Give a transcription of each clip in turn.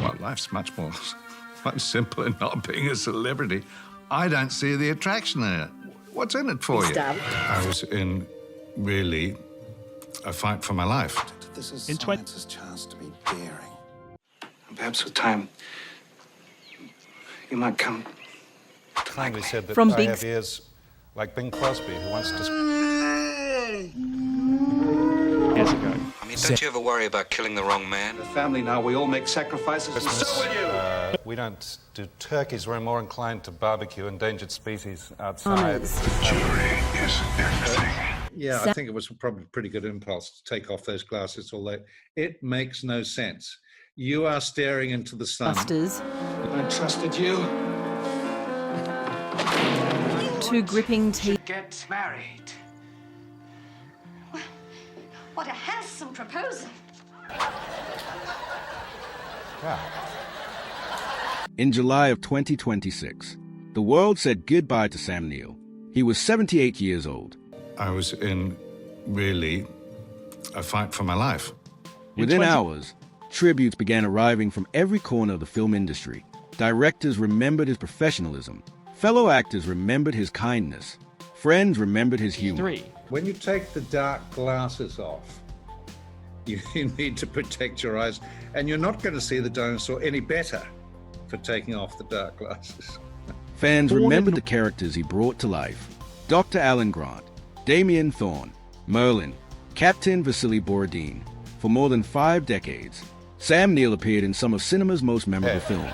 Well, life's much simpler not being a celebrity. I don't see the attraction in it. What's in it for you? I was in, really, a fight for my life. This is science's chance to be daring. And perhaps with time, you might come to like me. Said that I have ears like Bing Crosby, who once years ago. I mean, don't you ever worry about killing the wrong man? The family now, we all make sacrifices, and so will you. We don't do turkeys. We're more inclined to barbecue endangered species outside. The jury is everything. Yeah, I think it was probably a pretty good impulse to take off those glasses, although it makes no sense. You are staring into the sun. I trusted you. Two gripping teeth. Get married. What a handsome proposal. Yeah. In July of 2026, the world said goodbye to Sam Neill. He was 78 years old. I was in, really, a fight for my life. Within hours, tributes began arriving from every corner of the film industry. Directors remembered his professionalism. Fellow actors remembered his kindness. Friends remembered his humor. When you take the dark glasses off, you need to protect your eyes, and you're not going to see the dinosaur any better for taking off the dark glasses. Fans remembered the characters he brought to life. Dr. Alan Grant, Damien Thorne, Merlin, Captain Vasily Borodin. For more than 5 decades, Sam Neill appeared in some of cinema's most memorable films.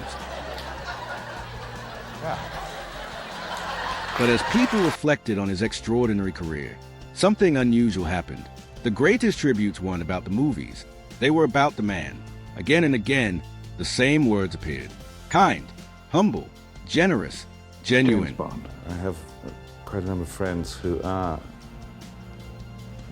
But as people reflected on his extraordinary career, something unusual happened. The greatest tributes weren't about the movies. They were about the man. Again and again, the same words appeared. Kind, humble, generous, genuine. I have quite a number of friends who are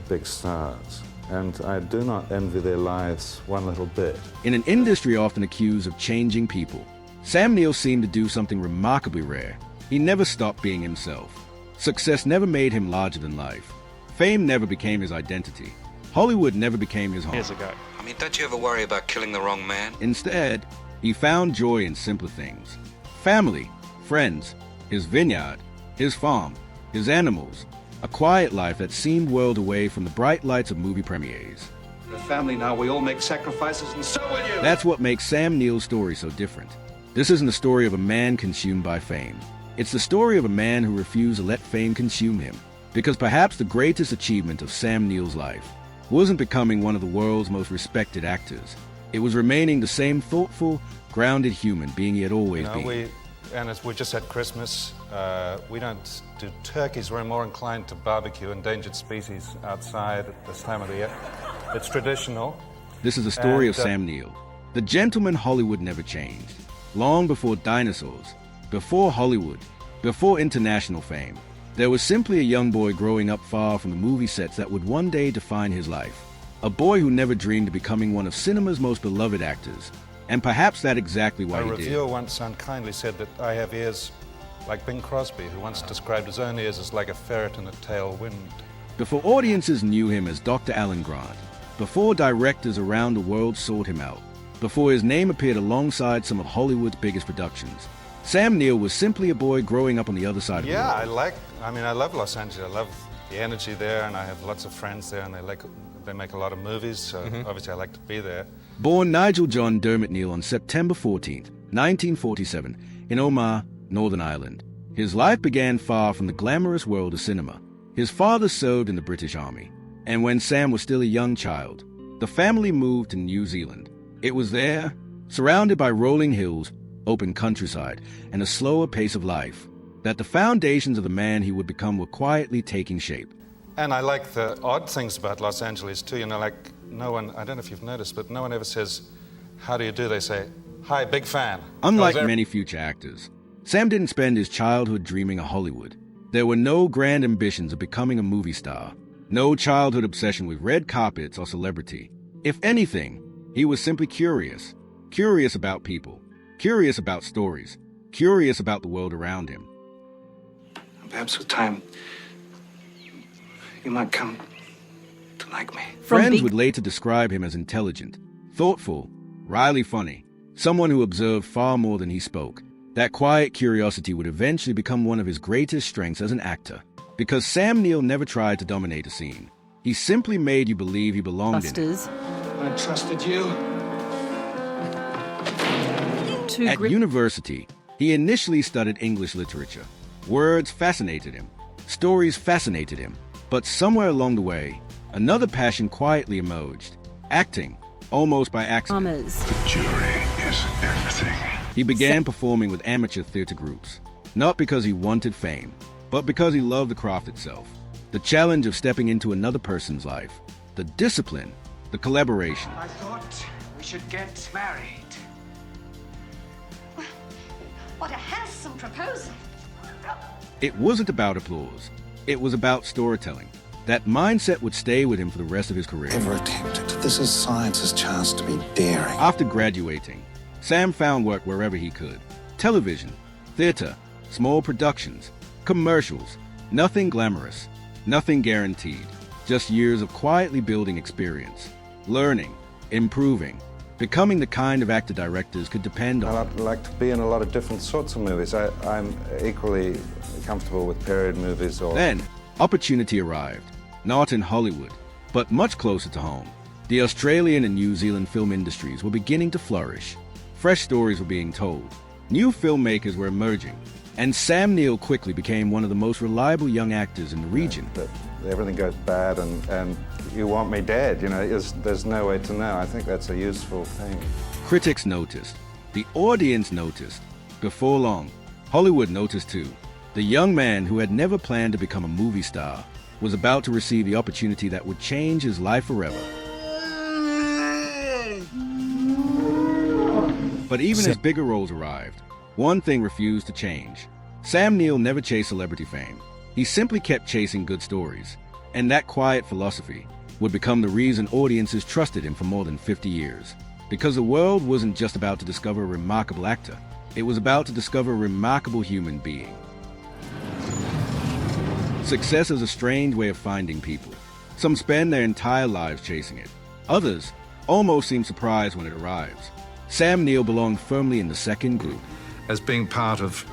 big stars, and I do not envy their lives one little bit. In an industry often accused of changing people, Sam Neill seemed to do something remarkably rare. He never stopped being himself. Success never made him larger than life. Fame never became his identity. Hollywood never became his home. Years ago. I mean, don't you ever worry about killing the wrong man? Instead, he found joy in simpler things. Family, friends, his vineyard, his farm, his animals, a quiet life that seemed worlds away from the bright lights of movie premieres. The family now, we all make sacrifices, and so will you. That's what makes Sam Neill's story so different. This isn't the story of a man consumed by fame. It's the story of a man who refused to let fame consume him. Because perhaps the greatest achievement of Sam Neill's life wasn't becoming one of the world's most respected actors. It was remaining the same thoughtful, grounded human being he had always been. And as we just had Christmas, we don't do turkeys. We're more inclined to barbecue endangered species outside at this time of the year. It's traditional. This is the story of Sam Neill. The gentleman Hollywood never changed. Long before dinosaurs, before Hollywood, before international fame, there was simply a young boy growing up far from the movie sets that would one day define his life. A boy who never dreamed of becoming one of cinema's most beloved actors. And perhaps that's exactly why he did. A reviewer once unkindly said that I have ears like Bing Crosby, who once described his own ears as like a ferret in a tailwind. Before audiences knew him as Dr. Alan Grant, before directors around the world sought him out, before his name appeared alongside some of Hollywood's biggest productions, Sam Neill was simply a boy growing up on the other side of the world. I love Los Angeles. I love the energy there, and I have lots of friends there, and they make a lot of movies, so obviously I like to be there. Born Nigel John Dermot Neill on September 14th, 1947, in Oman, Northern Ireland. His life began far from the glamorous world of cinema. His father served in the British Army, and when Sam was still a young child, the family moved to New Zealand. It was there, surrounded by rolling hills, open countryside, and a slower pace of life, that the foundations of the man he would become were quietly taking shape. And I like the odd things about Los Angeles too, like no one, I don't know if you've noticed, but no one ever says, how do you do? They say, hi, big fan. Unlike many future actors, Sam didn't spend his childhood dreaming of Hollywood. There were no grand ambitions of becoming a movie star, no childhood obsession with red carpets or celebrity. If anything, he was simply curious about people, curious about stories, curious about the world around him. Perhaps with time, you might come to like me. Friends would later describe him as intelligent, thoughtful, wryly funny, someone who observed far more than he spoke. That quiet curiosity would eventually become one of his greatest strengths as an actor, because Sam Neill never tried to dominate a scene. He simply made you believe he belonged in it. I trusted you. At university, he initially studied English literature. Words fascinated him. Stories fascinated him. But somewhere along the way, another passion quietly emerged. Acting, almost by accident. The jury is everything. He began performing with amateur theater groups, not because he wanted fame, but because he loved the craft itself. The challenge of stepping into another person's life, the discipline, the collaboration. I thought we should get married. What a handsome proposal. It wasn't about applause. It was about storytelling. That mindset would stay with him for the rest of his career. Ever attempted? This is science's chance to be daring. After graduating, Sam found work wherever he could. Television, theater, small productions, commercials. Nothing glamorous, nothing guaranteed. Just years of quietly building experience, learning, improving, becoming the kind of actor directors could depend on. I'd like to be in a lot of different sorts of movies. I'm equally comfortable with period movies or... Then, opportunity arrived. Not in Hollywood, but much closer to home. The Australian and New Zealand film industries were beginning to flourish. Fresh stories were being told. New filmmakers were emerging. And Sam Neill quickly became one of the most reliable young actors in the region. But everything goes bad and you want me dead, you know, there's no way to know. I think that's a useful thing. Critics noticed. The audience noticed. Before long, Hollywood noticed too. The young man who had never planned to become a movie star was about to receive the opportunity that would change his life forever. But even as bigger roles arrived, one thing refused to change. Sam Neill never chased celebrity fame. He simply kept chasing good stories. And that quiet philosophy would become the reason audiences trusted him for more than 50 years. Because the world wasn't just about to discover a remarkable actor. It was about to discover a remarkable human being. Success is a strange way of finding people. Some spend their entire lives chasing it. Others almost seem surprised when it arrives. Sam Neill belonged firmly in the second group. As being part of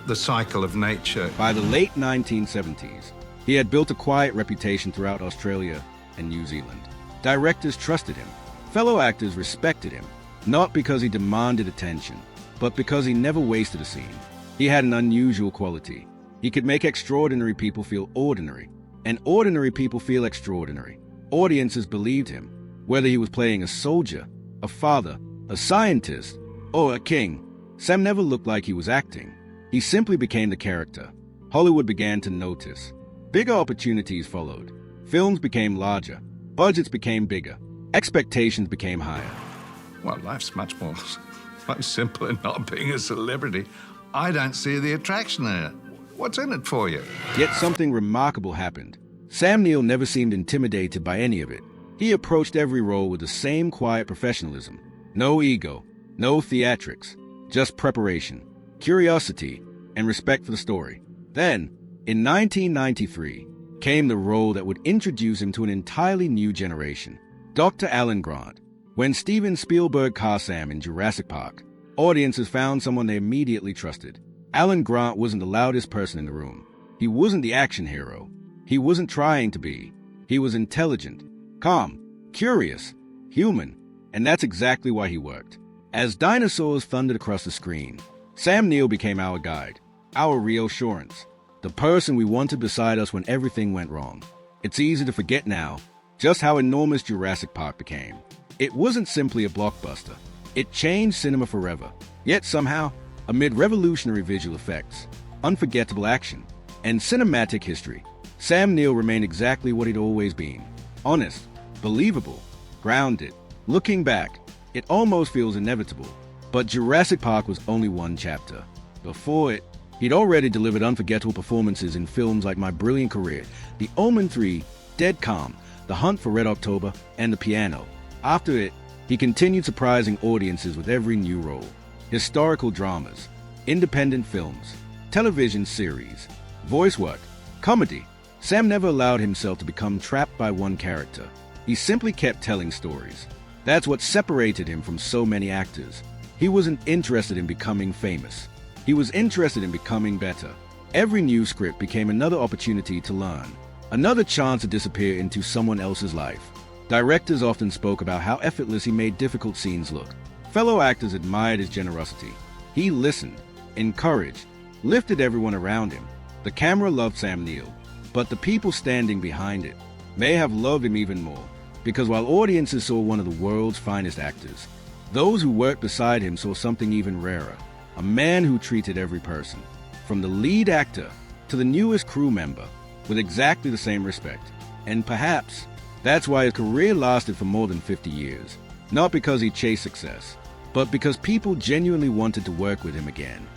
the cycle of nature. By the late 1970s, he had built a quiet reputation throughout Australia and New Zealand. Directors trusted him. Fellow actors respected him, not because he demanded attention, but because he never wasted a scene. He had an unusual quality. He could make extraordinary people feel ordinary, and ordinary people feel extraordinary. Audiences believed him, whether he was playing a soldier, a father, a scientist, or a king. Sam never looked like he was acting. He simply became the character. Hollywood began to notice. Bigger opportunities followed. Films became larger. Budgets became bigger. Expectations became higher. Well, life's much simpler not being a celebrity. I don't see the attraction in it. What's in it for you? Yet something remarkable happened. Sam Neill never seemed intimidated by any of it. He approached every role with the same quiet professionalism. No ego, no theatrics, just preparation, curiosity, and respect for the story. Then, in 1993, came the role that would introduce him to an entirely new generation. Dr. Alan Grant. When Steven Spielberg cast Sam in Jurassic Park, audiences found someone they immediately trusted. Alan Grant wasn't the loudest person in the room. He wasn't the action hero. He wasn't trying to be. He was intelligent, calm, curious, human, and that's exactly why he worked. As dinosaurs thundered across the screen, Sam Neill became our guide, our reassurance, the person we wanted beside us when everything went wrong. It's easy to forget now just how enormous Jurassic Park became. It wasn't simply a blockbuster. It changed cinema forever. Yet somehow, amid revolutionary visual effects, unforgettable action, and cinematic history, Sam Neill remained exactly what he'd always been. Honest, believable, grounded. Looking back, it almost feels inevitable. But Jurassic Park was only one chapter. Before it, he'd already delivered unforgettable performances in films like My Brilliant Career, The Omen III, Dead Calm, The Hunt for Red October, and The Piano. After it, he continued surprising audiences with every new role. Historical dramas, independent films, television series, voice work, comedy. Sam never allowed himself to become trapped by one character. He simply kept telling stories. That's what separated him from so many actors. He wasn't interested in becoming famous. He was interested in becoming better. Every new script became another opportunity to learn, another chance to disappear into someone else's life. Directors often spoke about how effortless he made difficult scenes look. Fellow actors admired his generosity. He listened, encouraged, lifted everyone around him. The camera loved Sam Neill, but the people standing behind it may have loved him even more, because while audiences saw one of the world's finest actors, those who worked beside him saw something even rarer, a man who treated every person, from the lead actor to the newest crew member, with exactly the same respect. And perhaps that's why his career lasted for more than 50 years, not because he chased success, but because people genuinely wanted to work with him again,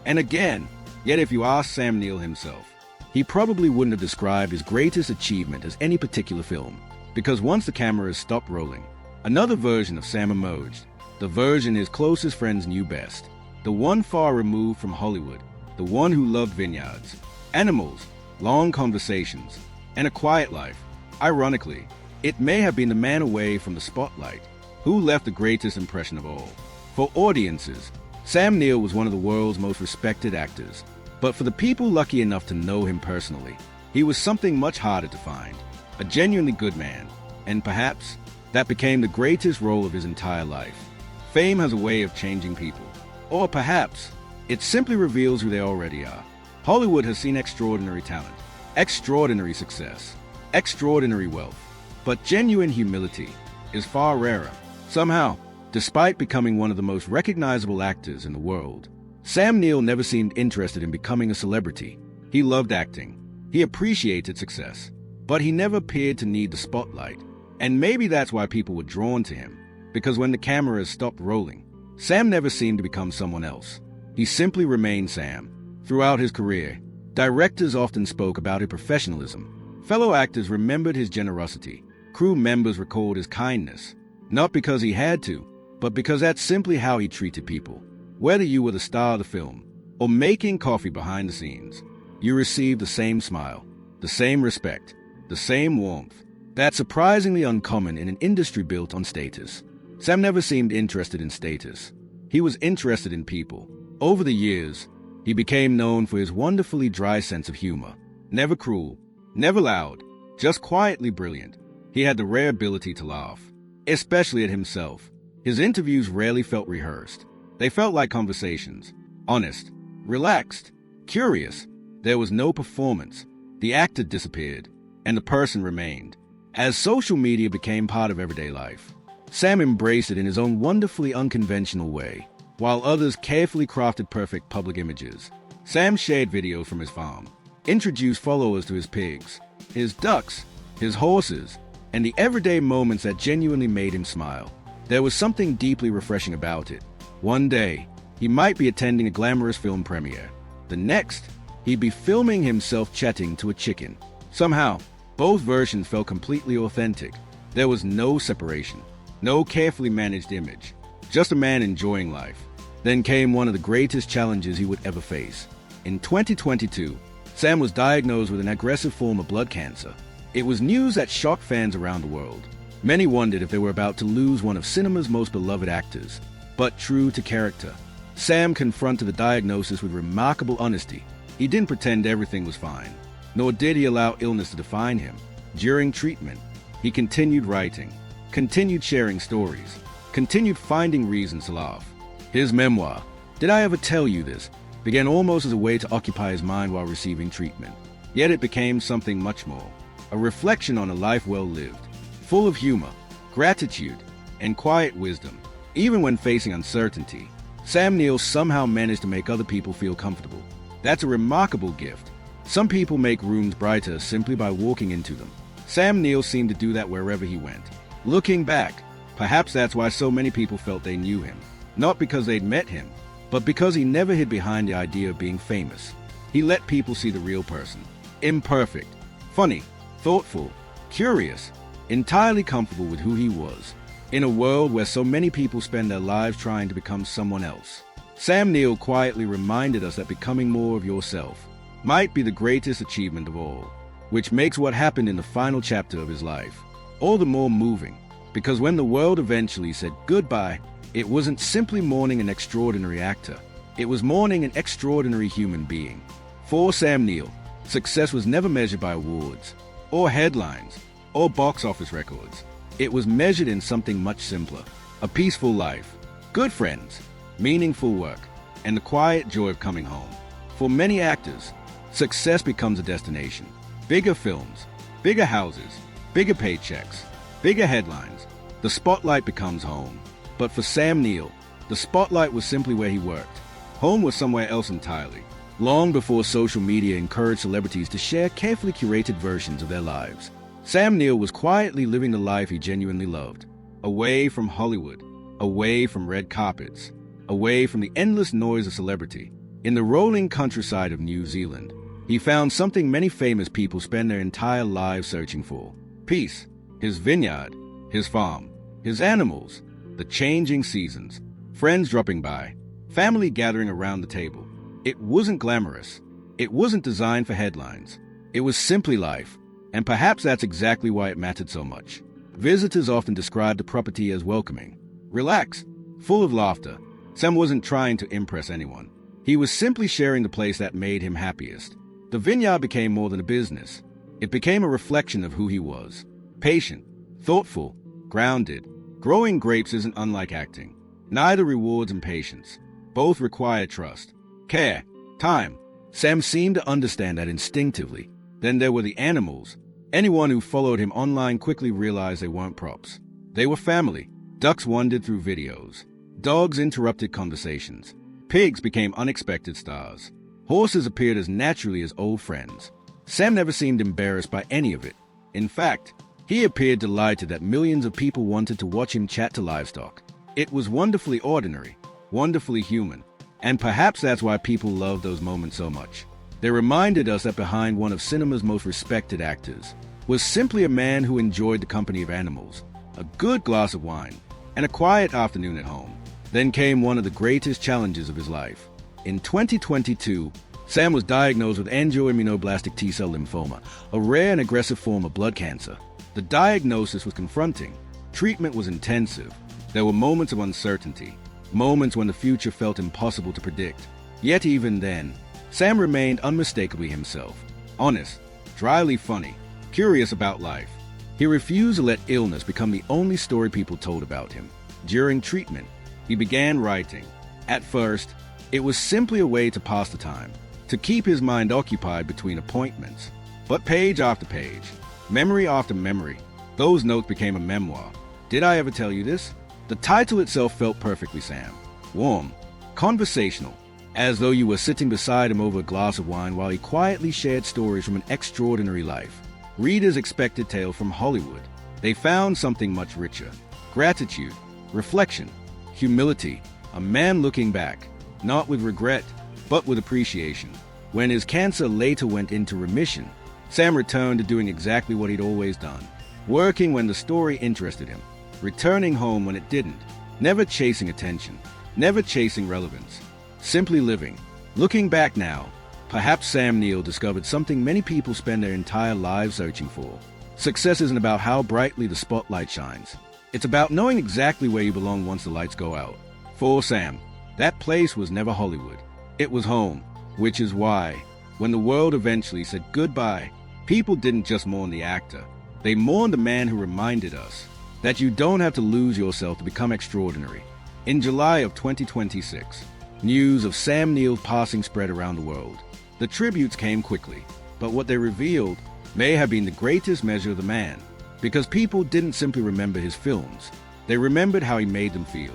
and again. Yet if you ask Sam Neill himself, he probably wouldn't have described his greatest achievement as any particular film, because once the cameras stopped rolling, another version of Sam emerged, the version his closest friends knew best, the one far removed from Hollywood, the one who loved vineyards, animals, long conversations, and a quiet life. Ironically, it may have been the man away from the spotlight who left the greatest impression of all. For audiences, Sam Neill was one of the world's most respected actors, but for the people lucky enough to know him personally, he was something much harder to find, a genuinely good man, and perhaps that became the greatest role of his entire life. Fame has a way of changing people, or perhaps it simply reveals who they already are. Hollywood has seen extraordinary talent, extraordinary success, extraordinary wealth, but genuine humility is far rarer. Somehow, despite becoming one of the most recognizable actors in the world, Sam Neill never seemed interested in becoming a celebrity. He loved acting. He appreciated success, but he never appeared to need the spotlight. And maybe that's why people were drawn to him, because when the cameras stopped rolling, Sam never seemed to become someone else. He simply remained Sam. Throughout his career, directors often spoke about his professionalism. Fellow actors remembered his generosity. Crew members recalled his kindness, not because he had to, but because that's simply how he treated people. Whether you were the star of the film or making coffee behind the scenes, you received the same smile, the same respect, the same warmth. That's surprisingly uncommon in an industry built on status. Sam never seemed interested in status. He was interested in people. Over the years, he became known for his wonderfully dry sense of humor. Never cruel, never loud, just quietly brilliant. He had the rare ability to laugh, especially at himself. His interviews rarely felt rehearsed. They felt like conversations, honest, relaxed, curious. There was no performance. The actor disappeared, and the person remained. As social media became part of everyday life, Sam embraced it in his own wonderfully unconventional way. While others carefully crafted perfect public images, Sam shared videos from his farm, introduced followers to his pigs, his ducks, his horses, and the everyday moments that genuinely made him smile. There was something deeply refreshing about it. One day, he might be attending a glamorous film premiere. The next, he'd be filming himself chatting to a chicken. Somehow, both versions felt completely authentic. There was no separation, no carefully managed image, just a man enjoying life. Then came one of the greatest challenges he would ever face. In 2022, Sam was diagnosed with an aggressive form of blood cancer. It was news that shocked fans around the world. Many wondered if they were about to lose one of cinema's most beloved actors. But true to character, Sam confronted the diagnosis with remarkable honesty. He didn't pretend everything was fine, nor did he allow illness to define him. During treatment, he continued writing, continued sharing stories, continued finding reasons to laugh. His memoir, Did I Ever Tell You This?, began almost as a way to occupy his mind while receiving treatment. Yet it became something much more, a reflection on a life well lived, full of humor, gratitude, and quiet wisdom. Even when facing uncertainty, Sam Neill somehow managed to make other people feel comfortable. That's a remarkable gift. Some people make rooms brighter simply by walking into them. Sam Neill seemed to do that wherever he went. Looking back, perhaps that's why so many people felt they knew him. Not because they'd met him, but because he never hid behind the idea of being famous. He let people see the real person. Imperfect, funny, thoughtful, curious, entirely comfortable with who he was. In a world where so many people spend their lives trying to become someone else, Sam Neill quietly reminded us that becoming more of yourself might be the greatest achievement of all, which makes what happened in the final chapter of his life all the more moving. Because when the world eventually said goodbye, it wasn't simply mourning an extraordinary actor. It was mourning an extraordinary human being. For Sam Neill, success was never measured by awards, or headlines, or box office records. It was measured in something much simpler: a peaceful life, good friends, meaningful work, and the quiet joy of coming home. For many actors, success becomes a destination. Bigger films, bigger houses, bigger paychecks, bigger headlines. The spotlight becomes home. But for Sam Neill, the spotlight was simply where he worked. Home was somewhere else entirely. Long before social media encouraged celebrities to share carefully curated versions of their lives, Sam Neill was quietly living the life he genuinely loved. Away from Hollywood, away from red carpets, away from the endless noise of celebrity. In the rolling countryside of New Zealand, he found something many famous people spend their entire lives searching for: peace. His vineyard, his farm, his animals, the changing seasons, friends dropping by, family gathering around the table. It wasn't glamorous. It wasn't designed for headlines. It was simply life, and perhaps that's exactly why it mattered so much. Visitors often described the property as welcoming, relaxed, full of laughter. Sam wasn't trying to impress anyone. He was simply sharing the place that made him happiest. The vineyard became more than a business. It became a reflection of who he was. Patient, thoughtful, grounded. Growing grapes isn't unlike acting. Neither rewards impatience. Both require trust, care, time. Sam seemed to understand that instinctively. Then there were the animals. Anyone who followed him online quickly realized they weren't props. They were family. Ducks wandered through videos. Dogs interrupted conversations. Pigs became unexpected stars. Horses appeared as naturally as old friends. Sam never seemed embarrassed by any of it. In fact, he appeared delighted that millions of people wanted to watch him chat to livestock. It was wonderfully ordinary, wonderfully human, and perhaps that's why people love those moments so much. They reminded us that behind one of cinema's most respected actors was simply a man who enjoyed the company of animals, a good glass of wine, and a quiet afternoon at home. Then came one of the greatest challenges of his life. In 2022, Sam was diagnosed with angioimmunoblastic T-cell lymphoma, a rare and aggressive form of blood cancer. The diagnosis was confronting. Treatment was intensive. There were moments of uncertainty, moments when the future felt impossible to predict. Yet even then, Sam remained unmistakably himself. Honest, dryly funny, curious about life. He refused to let illness become the only story people told about him. During treatment, he began writing. At first, it was simply a way to pass the time, to keep his mind occupied between appointments. But page after page, memory after memory, those notes became a memoir. Did I ever tell you this? The title itself felt perfectly Sam. Warm, conversational, as though you were sitting beside him over a glass of wine while he quietly shared stories from an extraordinary life. Readers expected tales from Hollywood. They found something much richer. Gratitude, reflection, humility, a man looking back, not with regret, but with appreciation. When his cancer later went into remission, Sam returned to doing exactly what he'd always done, working when the story interested him, returning home when it didn't, never chasing attention, never chasing relevance, simply living. Looking back now, perhaps Sam Neill discovered something many people spend their entire lives searching for. Success isn't about how brightly the spotlight shines. It's about knowing exactly where you belong once the lights go out. For Sam, that place was never Hollywood. It was home, which is why, when the world eventually said goodbye, people didn't just mourn the actor. They mourned the man who reminded us that you don't have to lose yourself to become extraordinary. In July of 2026, news of Sam Neill's passing spread around the world. The tributes came quickly, but what they revealed may have been the greatest measure of the man, because people didn't simply remember his films, they remembered how he made them feel.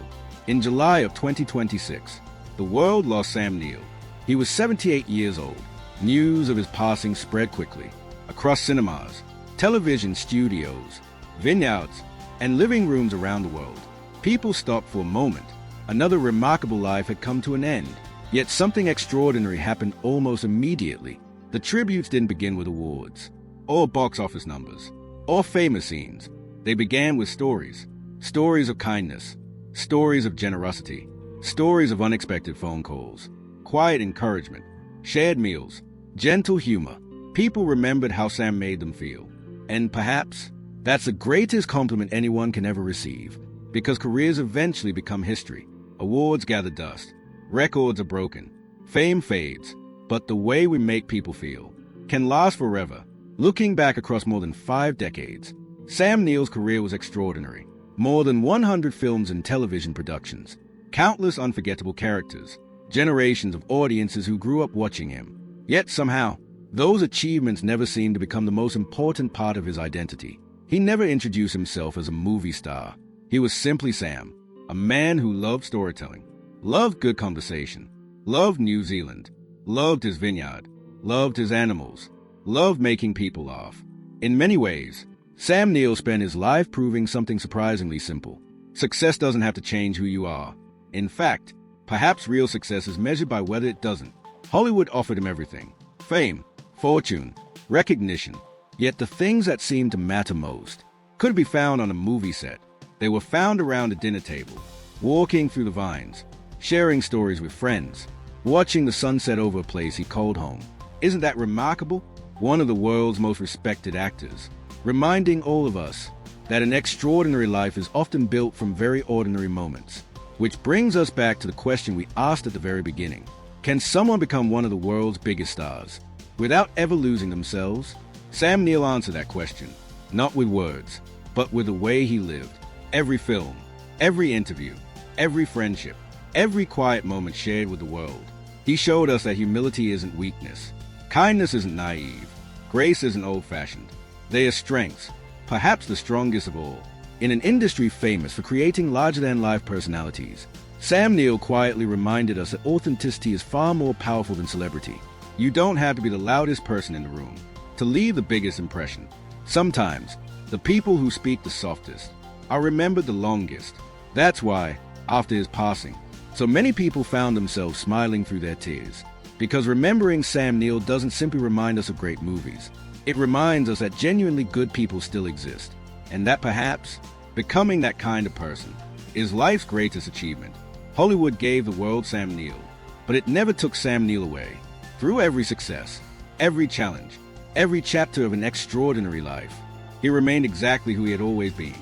In July of 2026, the world lost Sam Neill. He was 78 years old. News of his passing spread quickly, across cinemas, television studios, vineyards, and living rooms around the world. People stopped for a moment. Another remarkable life had come to an end. Yet something extraordinary happened almost immediately. The tributes didn't begin with awards, or box office numbers, or famous scenes. They began with stories. Stories of kindness, stories of generosity, stories of unexpected phone calls, quiet encouragement, shared meals, gentle humor. People remembered how Sam made them feel. And perhaps That's the greatest compliment anyone can ever receive, because careers eventually become history. Awards gather dust. Records are broken. Fame fades. But the way we make people feel can last forever. Looking back across more than 5 decades, Sam Neill's career was extraordinary. More than 100 films and television productions, countless unforgettable characters, generations of audiences who grew up watching him. Yet somehow, those achievements never seemed to become the most important part of his identity. He never introduced himself as a movie star. He was simply Sam, a man who loved storytelling, loved good conversation, loved New Zealand, loved his vineyard, loved his animals, loved making people laugh. In many ways, Sam Neill spent his life proving something surprisingly simple. Success doesn't have to change who you are. In fact, perhaps real success is measured by whether it doesn't. Hollywood offered him everything: fame, fortune, recognition. Yet the things that seemed to matter most could be found on a movie set. They were found around a dinner table, walking through the vines, sharing stories with friends, watching the sunset over a place he called home. Isn't that remarkable? One of the world's most respected actors, reminding all of us that an extraordinary life is often built from very ordinary moments. Which brings us back to the question we asked at the very beginning. Can someone become one of the world's biggest stars without ever losing themselves? Sam Neill answered that question, not with words, but with the way he lived. Every film, every interview, every friendship, every quiet moment shared with the world. He showed us that humility isn't weakness. Kindness isn't naive. Grace isn't old-fashioned. They are strengths, perhaps the strongest of all. In an industry famous for creating larger-than-life personalities, Sam Neill quietly reminded us that authenticity is far more powerful than celebrity. You don't have to be the loudest person in the room to leave the biggest impression. Sometimes, the people who speak the softest are remembered the longest. That's why, after his passing, so many people found themselves smiling through their tears. Because remembering Sam Neill doesn't simply remind us of great movies. It reminds us that genuinely good people still exist, and that perhaps becoming that kind of person is life's greatest achievement. Hollywood gave the world Sam Neill, but it never took Sam Neill away. Through every success, every challenge, every chapter of an extraordinary life, he remained exactly who he had always been: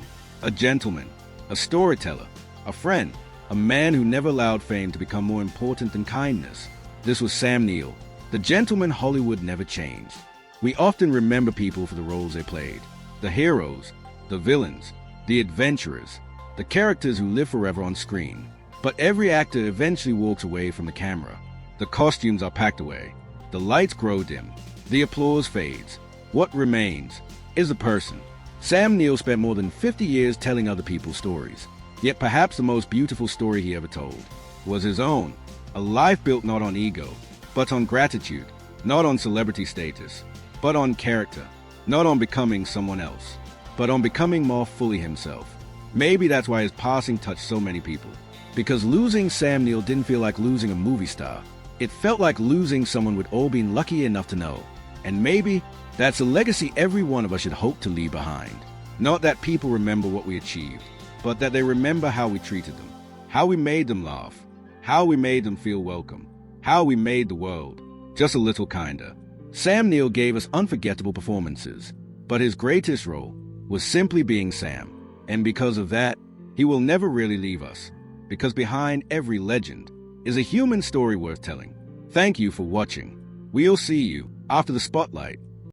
a gentleman, a storyteller, a friend, a man who never allowed fame to become more important than kindness. This was Sam Neill, the gentleman Hollywood never changed. We often remember people for the roles they played: the heroes, the villains, the adventurers, the characters who live forever on screen. But every actor eventually walks away from the camera. The costumes are packed away. The lights grow dim. The applause fades. What remains is the person. Sam Neill spent more than 50 years telling other people's stories. Yet perhaps the most beautiful story he ever told was his own. A life built not on ego, but on gratitude. Not on celebrity status, but on character. Not on becoming someone else, but on becoming more fully himself. Maybe that's why his passing touched so many people. Because losing Sam Neill didn't feel like losing a movie star. It felt like losing someone we'd all been lucky enough to know. And maybe that's a legacy every one of us should hope to leave behind. Not that people remember what we achieved, but that they remember how we treated them, how we made them laugh, how we made them feel welcome, how we made the world just a little kinder. Sam Neill gave us unforgettable performances, but his greatest role was simply being Sam. And because of that, he will never really leave us. Because behind every legend is a human story worth telling. Thank you for watching. We'll see you after the spotlight.